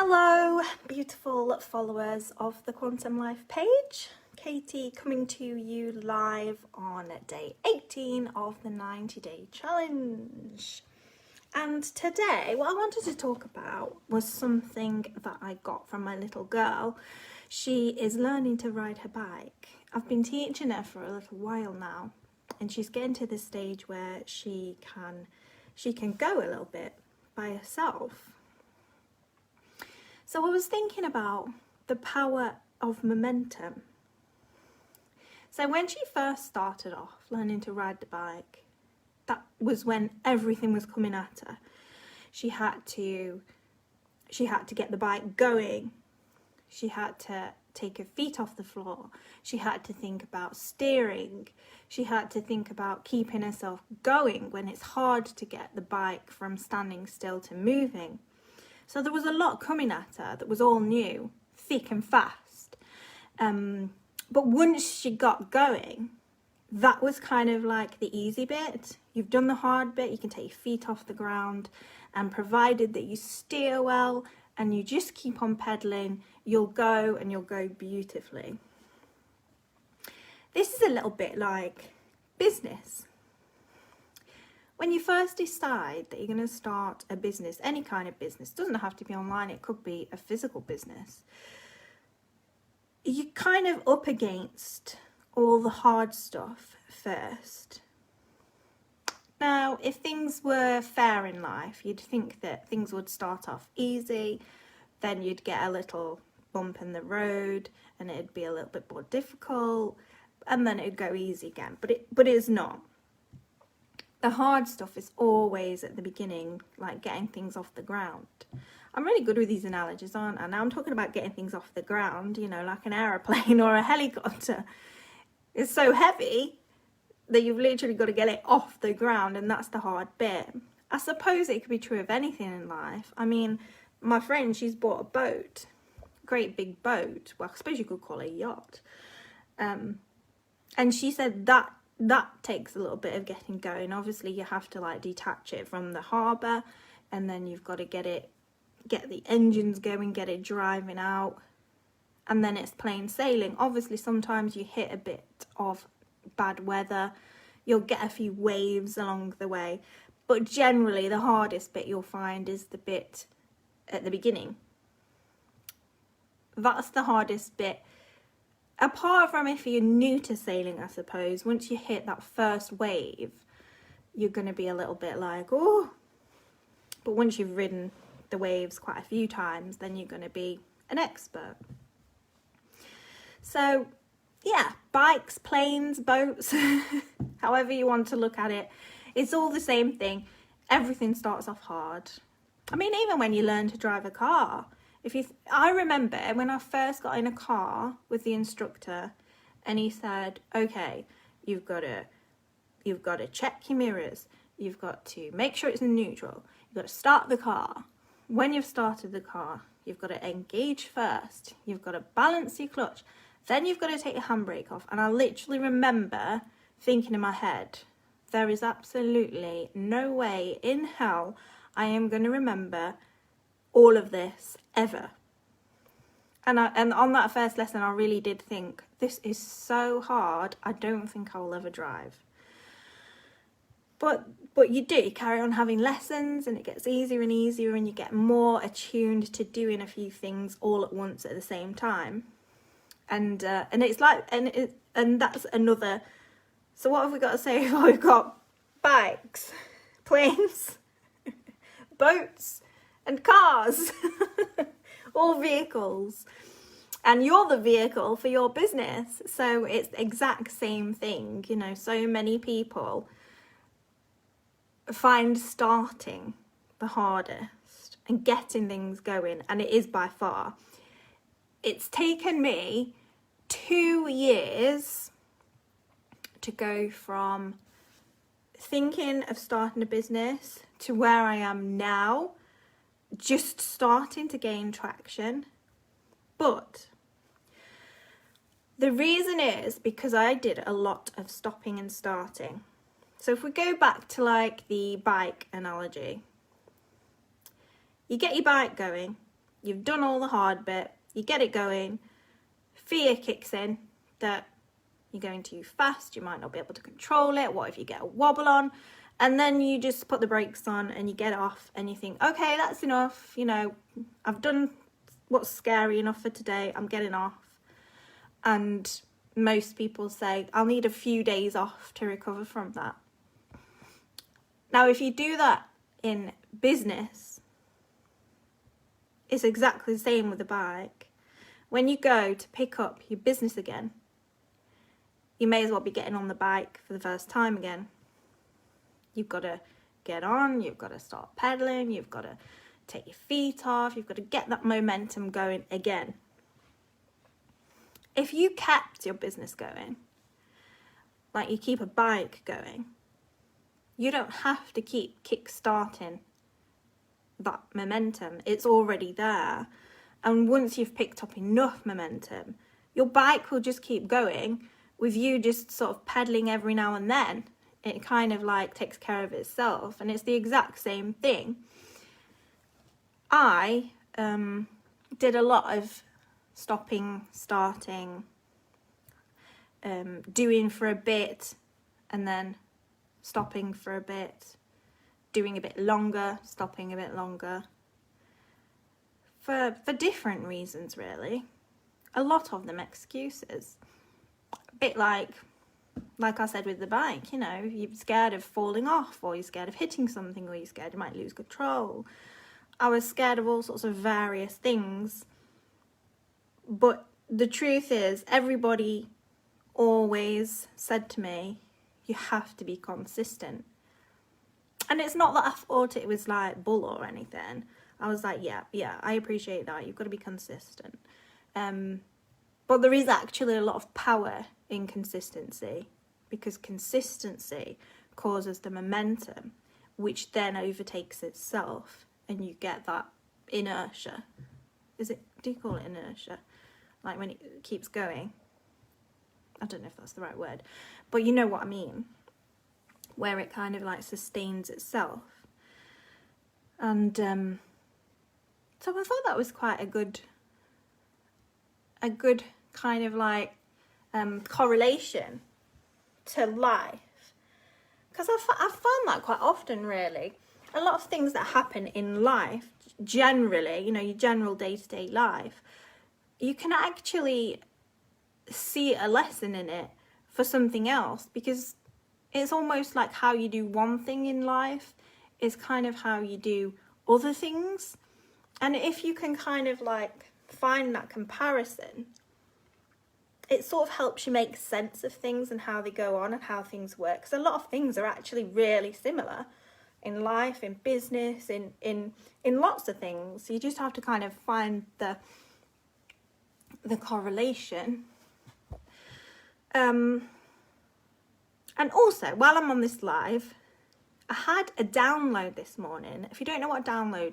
Hello, beautiful followers of the Quantum Life page. Katie coming to you live on day 18 of the 90-day challenge. And today, what I wanted to talk about was something that I got from my little girl. She is learning to ride her bike. I've been teaching her for a little while now, and she's getting to the stage where she can go a little bit by herself. So I was thinking about the power of momentum. So when she first started off learning to ride the bike, that was when everything was coming at her. She had to get the bike going. She had to take her feet off the floor. She had to think about steering. She had to think about keeping herself going when it's hard to get the bike from standing still to moving. So there was a lot coming at her that was all new, thick and fast. But once she got going, that was kind of like the easy bit. You've done the hard bit, you can take your feet off the ground, and provided that you steer well and you just keep on pedaling, you'll go and you'll go beautifully. This is a little bit like business. When you first decide that you're going to start a business, any kind of business, doesn't have to be online, it could be a physical business, you're kind of up against all the hard stuff first. Now, if things were fair in life, you'd think that things would start off easy, then you'd get a little bump in the road and it'd be a little bit more difficult, and then it'd go easy again, but it's not. The hard stuff is always at the beginning, like getting things off the ground. I'm really good with these analogies, aren't I? Now I'm talking about getting things off the ground, you know, like an aeroplane or a helicopter. It's so heavy that you've literally got to get it off the ground, and that's the hard bit. I suppose it could be true of anything in life. I mean, my friend, she's bought a boat, great big boat. Well, I suppose you could call it a yacht. And she said that takes a little bit of getting going. Obviously you have to like detach it from the harbour, and then you've got to get the engines going, get it driving out, and then it's plain sailing. Obviously sometimes you hit a bit of bad weather, you'll get a few waves along the way, but generally the hardest bit you'll find is the bit at the beginning. That's the hardest bit. Apart from if you're new to sailing, I suppose, once you hit that first wave, you're going to be a little bit like, oh. But once you've ridden the waves quite a few times, then you're going to be an expert. So, yeah, bikes, planes, boats, however you want to look at it, it's all the same thing. Everything starts off hard. I mean, even when you learn to drive a car, I remember when I first got in a car with the instructor, and he said, okay, you've got to check your mirrors, you've got to make sure it's in neutral, you've got to start the car. When you've started the car, you've got to engage first, you've got to balance your clutch, then you've got to take your handbrake off. And I literally remember thinking in my head, there is absolutely no way in hell I am going to remember all of this ever. And on that first lesson, I really did think, this is so hard, I don't think I will ever drive. But you do, you carry on having lessons, and it gets easier and easier, and you get more attuned to doing a few things all at once at the same time. And it's like, and that's another. So what have we got to say? Well, we've got bikes, planes, boats, and cars, all vehicles, and you're the vehicle for your business. So it's the exact same thing. You know, so many people find starting the hardest and getting things going, and it is by far. It's taken me 2 years to go from thinking of starting a business to where I am now, just starting to gain traction. But the reason is because I did a lot of stopping and starting. So if we go back to like the bike analogy, you get your bike going, you've done all the hard bit, you get it going, fear kicks in that you're going too fast, you might not be able to control it, what if you get a wobble on? And then you just put the brakes on and you get off and you think, okay, that's enough, you know, I've done what's scary enough for today, I'm getting off. And most people say, I'll need a few days off to recover from that. Now, if you do that in business, it's exactly the same with a bike. When you go to pick up your business again, you may as well be getting on the bike for the first time again. You've got to get on, you've got to start pedaling, you've got to take your feet off, you've got to get that momentum going again. If you kept your business going, like you keep a bike going, you don't have to keep kick-starting that momentum. It's already there. And once you've picked up enough momentum, your bike will just keep going with you just sort of pedaling every now and then. It kind of like takes care of itself, and it's the exact same thing. I did a lot of stopping, starting, doing for a bit, and then stopping for a bit, doing a bit longer, stopping a bit longer, for different reasons, really. A lot of them excuses. A bit like I said with the bike, you know, you're scared of falling off, or you're scared of hitting something, or you're scared you might lose control. I was scared of all sorts of various things. But the truth is, everybody always said to me, you have to be consistent. And it's not that I thought it was like bull or anything. I was like, yeah, I appreciate that. You've got to be consistent. But there is actually a lot of power in consistency, because consistency causes the momentum, which then overtakes itself, and you get that inertia. Do you call it inertia? Like when it keeps going? I don't know if that's the right word, but you know what I mean. Where it kind of like sustains itself. And so I thought that was quite a good kind of like correlation to life. Because I've found that quite often, really. A lot of things that happen in life, generally, you know, your general day-to-day life, you can actually see a lesson in it for something else, because it's almost like how you do one thing in life is kind of how you do other things. And if you can kind of like find that comparison, it sort of helps you make sense of things and how they go on and how things work. Because a lot of things are actually really similar in life, in business, in lots of things. You just have to kind of find the correlation. And also, while I'm on this live, I had a download this morning. If you don't know what a download